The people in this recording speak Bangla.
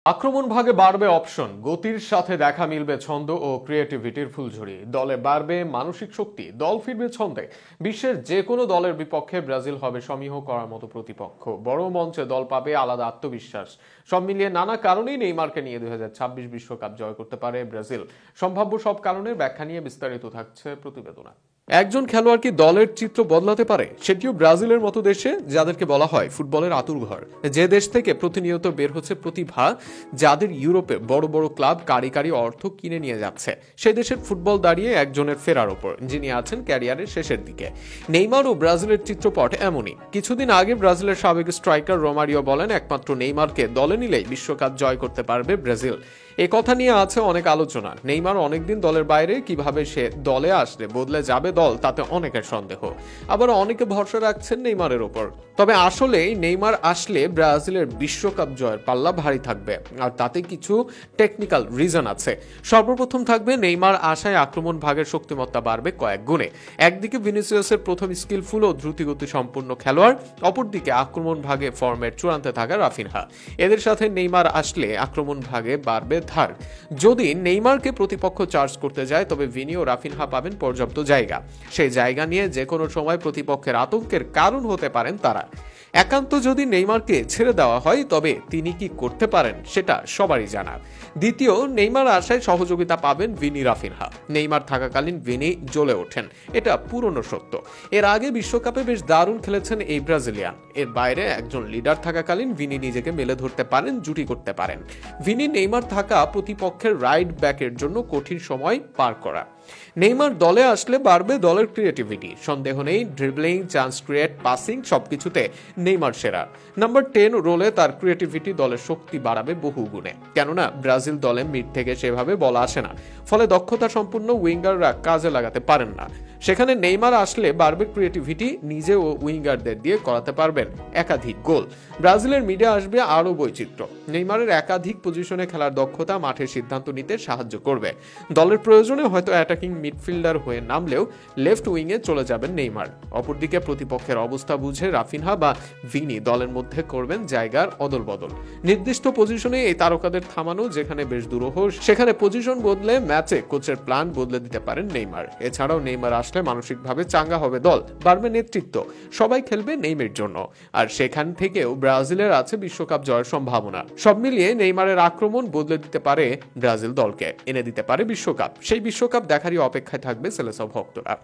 আক্রমণ ভাগে বাড়বে অপশন, গতির সাথে দেখা মিলবে ছন্দ ও ক্রিয়েটিভিটির ফুলঝুরি। দলে বাড়বে মানসিক শক্তি, দল ফিরবে ছন্দে। বিশ্বের যে কোনো দলের বিপক্ষে ব্রাজিল হবে সমীহ করার মতো প্রতিপক্ষ। বড় মঞ্চে দল পাবে আলাদা আত্মবিশ্বাস। সব মিলিয়ে নানা কারণেই নেইমারকে নিয়ে 2026 বিশ্বকাপ জয় করতে পারে ব্রাজিল। সম্ভাব্য সব কারণের ব্যাখ্যা নিয়ে বিস্তারিত থাকছে প্রতিবেদনে। একজন খেলোয়াড় কি দলের চিত্র বদলাতে পারে, সেটিও ব্রাজিলের মতো দেশে, যাদেরকে বলা হয় ফুটবলের আঁতুড়ঘর। যে দেশ থেকে প্রতিনিয়ত বের হচ্ছে প্রতিভা, যাদের ইউরোপে বড় বড় ক্লাব কারি কারি অর্থ কিনে নিয়ে যাচ্ছে। সেই দেশের ফুটবল দাঁড়িয়ে একজনের ফেরার ওপর, যিনি আছেন ক্যারিয়ারের শেষের দিকে। নেইমার ও ব্রাজিলের চিত্রপট এমনই। কিছুদিন আগে ব্রাজিলের সাবেক স্ট্রাইকার রোমারিও বলেন, একমাত্র নেইমারকে দলে নিলেই বিশ্বকাপ জয় করতে পারবে ব্রাজিল। এ কথা নিয়ে আছে অনেক আলোচনা। নেইমার অনেকদিন দলের বাইরে, কিভাবে সে দলে আসলে বদলে যাবে দল, তাতে অনেকের সন্দেহ। আবার অনেকে ভরসা রাখছেন নেইমারের ওপর। তবে আসলেই নেইমার আসলে ব্রাজিলের বিশ্বকাপ জয়ের পাল্লা ভারী থাকবে, আর তাতে কিছু টেকনিক্যাল রিজন আছে। সর্বপ্রথম থাকবে নেইমার আশায় আক্রমণ ভাগের শক্তিমত্তা বাড়বে কয়েক গুণে। একদিকে ভিনিসিয়াসের প্রথম স্কিলফুল ও দ্রুতিগতি সম্পূর্ণ খেলোয়াড়, অপরদিকে আক্রমণ ভাগে ফর্মের চূড়ান্তে থাকা রাফিনহা। এদের সাথে নেইমার আসলে আক্রমণ ভাগে বাড়বে ধার। যদি নেইমারকে প্রতিপক্ষ চার্জ করতে যায়, তবে ভিনি ও রাফিনহা পাবেন পর্যাপ্ত জায়গা। সেই জায়গা নিয়ে যে কোনো সময় প্রতিপক্ষের আতঙ্কের কারণ হতে পারেন তারা। একান্ত যদি নেইমারকে ছেড়ে দেওয়া হয়, তবে তিনি কি করতে পারেন সেটা সবারই জানা। দ্বিতীয়, নেইমার আশায় সহযোগিতা পাবেন ভিনি রাফিনহা। নেইমার থাকাকালীন ভিনি জ্বলে ওঠেন, এটা পুরনো সত্য। এর আগে বিশ্বকাপে বেশ দারুণ খেলেছেন এই ব্রাজিলিয়ান। এর বাইরে একজন লিডার থাকাকালীন ভিনি নিজেকে মেলে ধরতে পারেন, জুটি করতে পারেন। ভিনি নেইমার থাকা প্রতিপক্ষের রাইট ব্যাকের জন্য কঠিন সময় পার করা। নেইমার দলে আসলে বাড়বে দলের ক্রিয়েটিভিটি। সন্দেহ নেই, ড্রিবলিং, চান্স ক্রিয়েট, পাসিং সবকিছুতে নেইমার সেরা। নাম্বার 10 রোলে তার ক্রিয়েটিভিটি দলের শক্তি বাড়াবে বহু গুণে। কেননা ব্রাজিল দলে মিড থেকে সেভাবে বল আসে না, ফলে দক্ষতা সম্পূর্ণ উইঙ্গাররা কাজে লাগাতে পারেন না। সেখানে নেইমার আসলে বাড়বে ক্রিয়েটিভিটি, নিজে ও উইঙ্গারদের দিয়ে করাতে পারবেন একাধিক গোল। ব্রাজিলের মিডে আসবে আরও বৈচিত্র্য। নেইমারের একাধিক পজিশনে খেলার দক্ষতা মাঠের সিদ্ধান্ত নিতে সাহায্য করবে। দলের প্রয়োজনে হয়তো অ্যাটাকিং মিডফিল্ডার হয়ে নামলেও লেফট উইংয়ে চলে যাবেন নেইমার। অপরদিকে প্রতিপক্ষের অবস্থা বুঝে রাফিনহা বা ভিনি দলের মধ্যে করবেন জায়গার অদল বদল। নির্দিষ্ট পজিশনে এই তারকাদের থামানো যেখানে বেশ দুরূহ, সেখানে পজিশন বদলে ম্যাচে কোচের প্ল্যান বদলে দিতে পারেন নেইমার। এছাড়াও নেইমার আসলে মানসিকভাবে চাঙ্গা হবে দল, বাড়বে নেতৃত্ব। সবাই খেলবে নেইমারের জন্য, আর সেখান থেকেও ব্রাজিলের আছে বিশ্বকাপ জয়ের সম্ভাবনা। সব মিলিয়ে নেইমারের আক্রমণ বদলে দিতে পারে ব্রাজিল দলকে, এনে দিতে পারে বিশ্বকাপ। সেই বিশ্বকাপ দেখারই অপেক্ষায় থাকবে সেলেসাও ভক্তরা।